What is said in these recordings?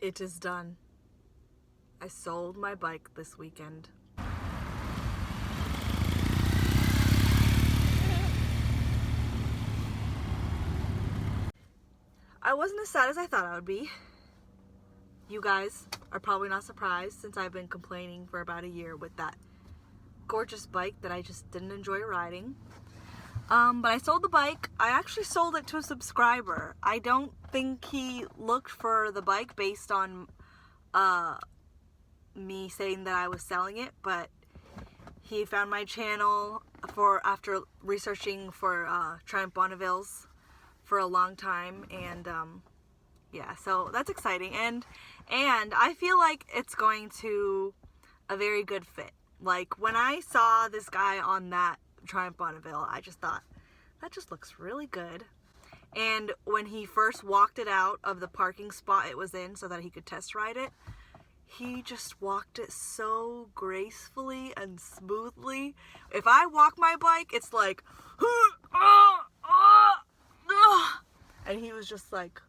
It is done. I sold my bike this weekend. I wasn't as sad as I thought I would be. You guys are probably not surprised since I've been complaining for about a year with that gorgeous bike that I just didn't enjoy riding. But I sold the bike. I actually sold it to a subscriber. I don't think he looked for the bike based on me saying that I was selling it, but he found my channel after researching for Triumph Bonnevilles for a long time, and yeah, so that's exciting, and I feel like it's going to a very good fit. Like, when I saw this guy on that Triumph Bonneville, I just thought, that just looks really good. And when he first walked it out of the parking spot it was in so that he could test ride it, he just walked it so gracefully and smoothly. If I walk my bike, it's like, and he was just like,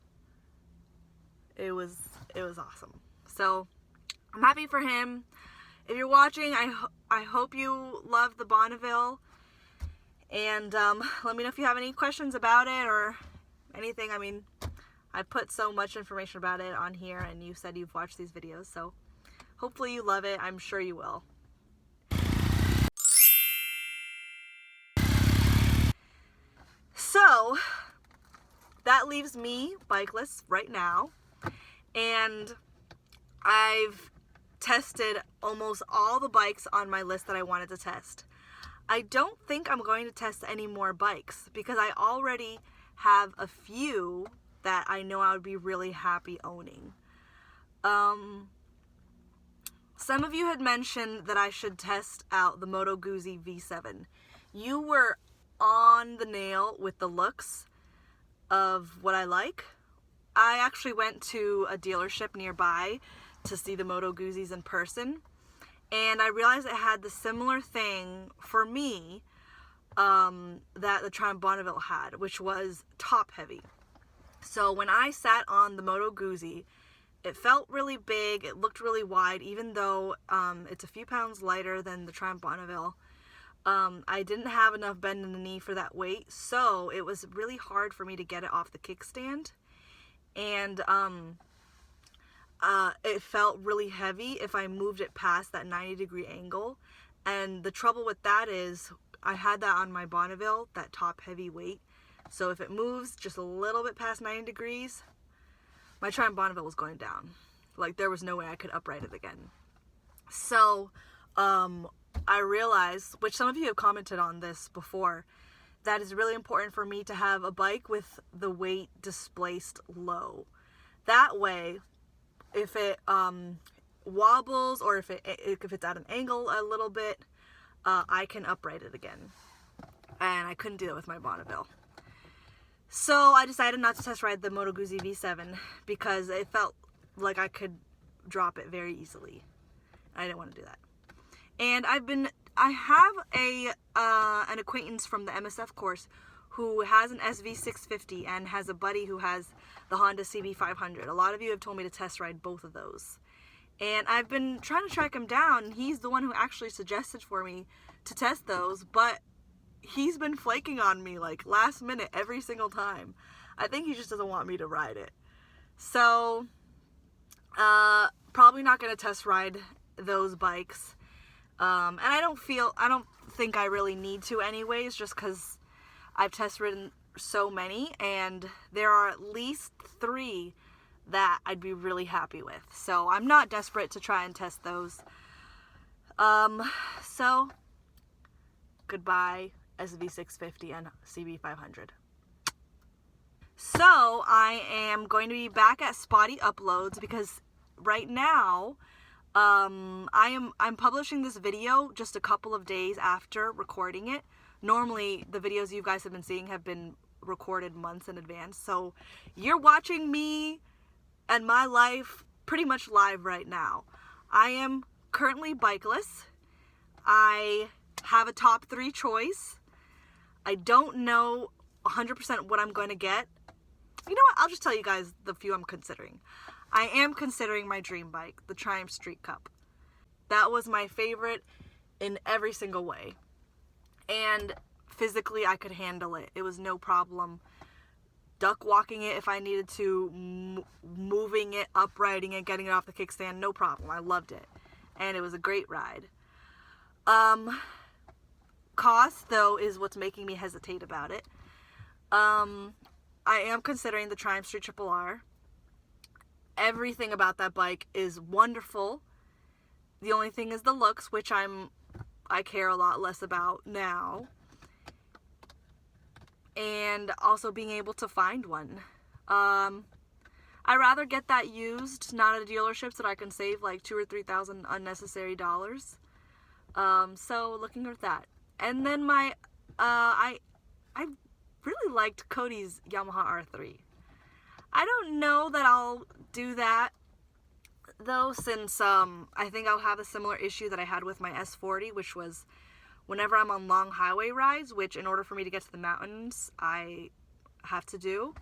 it was awesome. So I'm happy for him. If you're watching, I hope you love the Bonneville, and let me know if you have any questions about it or anything. I mean, I put so much information about it on here, and you said you've watched these videos, so hopefully you love it. I'm sure you will. So that leaves me bikeless right now, and I've tested almost all the bikes on my list that I wanted to test. I don't think I'm going to test any more bikes because I already have a few that I know I would be really happy owning. Some of you had mentioned that I should test out the Moto Guzzi V7. You were on the nail with the looks of what I like. I actually went to a dealership nearby to see the Moto Guzzis in person, and I realized it had the similar thing for me that the Triumph Bonneville had, which was top heavy. So when I sat on the Moto Guzzi, it felt really big, it looked really wide, even though it's a few pounds lighter than the Triumph Bonneville. I didn't have enough bend in the knee for that weight, so it was really hard for me to get it off the kickstand, and it felt really heavy if I moved it past that 90-degree angle. And the trouble with that is I had that on my Bonneville, that top heavy weight, so if it moves just a little bit past 90 degrees, my Triumph Bonneville was going down. Like, there was no way I could upright it again. So I realized, which some of you have commented on this before, that it's really important for me to have a bike with the weight displaced low. That way, if it wobbles or if it's at an angle a little bit, I can upright it again. And I couldn't do that with my Bonneville. So I decided not to test ride the Moto Guzzi V7 because it felt like I could drop it very easily. I didn't want to do that. And I have an acquaintance from the MSF course who has an SV650 and has a buddy who has the Honda CB500. A lot of you have told me to test ride both of those. And I've been trying to track him down. He's the one who actually suggested for me to test those, but he's been flaking on me like last minute every single time. I think he just doesn't want me to ride it. So, probably not going to test ride those bikes. And I don't think I really need to anyways, just because I've test ridden so many, and there are at least 3 that I'd be really happy with. So I'm not desperate to try and test those. So goodbye SV650 and CB500. So I am going to be back at spotty uploads because right now I'm publishing this video just a couple of days after recording it. Normally the videos you guys have been seeing have been recorded months in advance, so you're watching me and my life pretty much live right now. I am currently bikeless. I have a top 3 choice. I don't know 100% what I'm going to get. you know what? I'll just tell you guys the few I'm considering. I am considering my dream bike, the Triumph Street Cup. That was my favorite in every single way. And physically, I could handle it. It was no problem. Duck walking it if I needed to, moving it, uprighting it, getting it off the kickstand, no problem. I loved it. And it was a great ride. Cost, though, is what's making me hesitate about it. I am considering the Triumph Street Triple R. Everything about that bike is wonderful. The only thing is the looks, which I care a lot less about now. And also being able to find one. I'd rather get that used, not at a dealership, so that I can save like $2,000 or $3,000 unnecessary dollars. So looking at that. And then I really liked Cody's Yamaha R3. I don't know that I'll do that though, since I think I'll have a similar issue that I had with my S40, which was whenever I'm on long highway rides, which in order for me to get to the mountains, I have to do.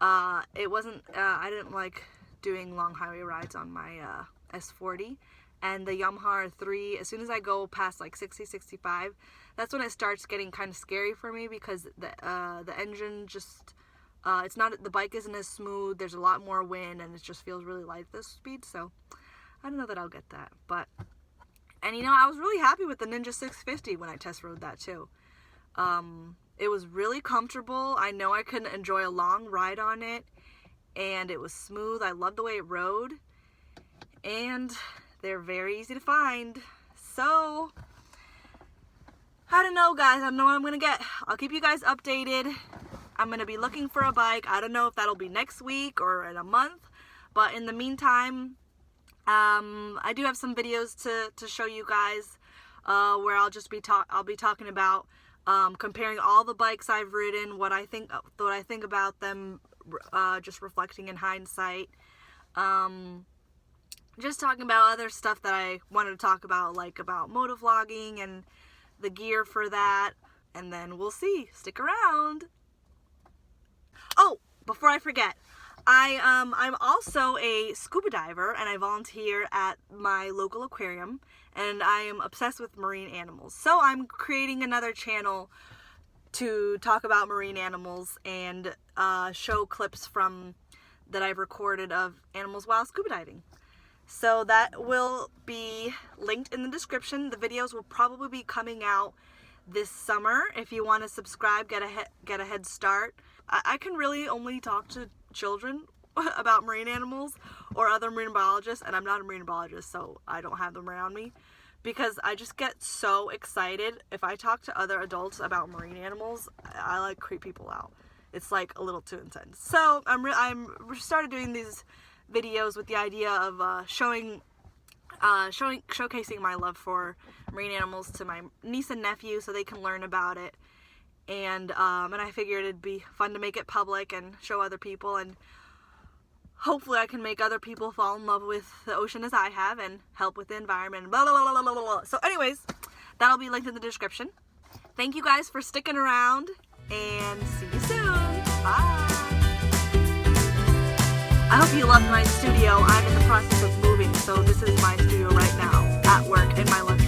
I didn't like doing long highway rides on my S40. And the Yamaha R3, as soon as I go past like 60, 65, that's when it starts getting kind of scary for me, because the engine just, the bike isn't as smooth, there's a lot more wind, and it just feels really light at this speed, so I don't know that I'll get that. And you know, I was really happy with the Ninja 650 when I test rode that too. It was really comfortable. I know I could enjoy a long ride on it, and it was smooth. I loved the way it rode, and they're very easy to find. So I don't know, guys. I don't know what I'm gonna get. I'll keep you guys updated. I'm gonna be looking for a bike. I don't know if that'll be next week or in a month, but in the meantime, I do have some videos to show you guys where I'll be talking about comparing all the bikes I've ridden, what I think about them, just reflecting in hindsight. Just talking about other stuff that I wanted to talk about, like about motovlogging and the gear for that, and then we'll see. Stick around. Oh, before I forget, I'm also a scuba diver, and I volunteer at my local aquarium, and I am obsessed with marine animals. So I'm creating another channel to talk about marine animals and show clips that I've recorded of animals while scuba diving. So that will be linked in the description. The videos will probably be coming out this summer. If you want to subscribe, get a head start. I can really only talk to children about marine animals or other marine biologists, and I'm not a marine biologist, so I don't have them around me, because I just get so excited. If I talk to other adults about marine animals, I like creep people out. It's like a little too intense. So I'm started doing these videos with the idea of showcasing my love for marine animals to my niece and nephew, so they can learn about it. And I figured it'd be fun to make it public and show other people, and hopefully I can make other people fall in love with the ocean as I have and help with the environment. Blah, blah, blah, blah, blah, blah. So anyways, that'll be linked in the description. Thank you guys for sticking around, and see you soon. Bye. I hope you loved my studio. I'm in the process of moving, so this is my studio right now at work in my lunch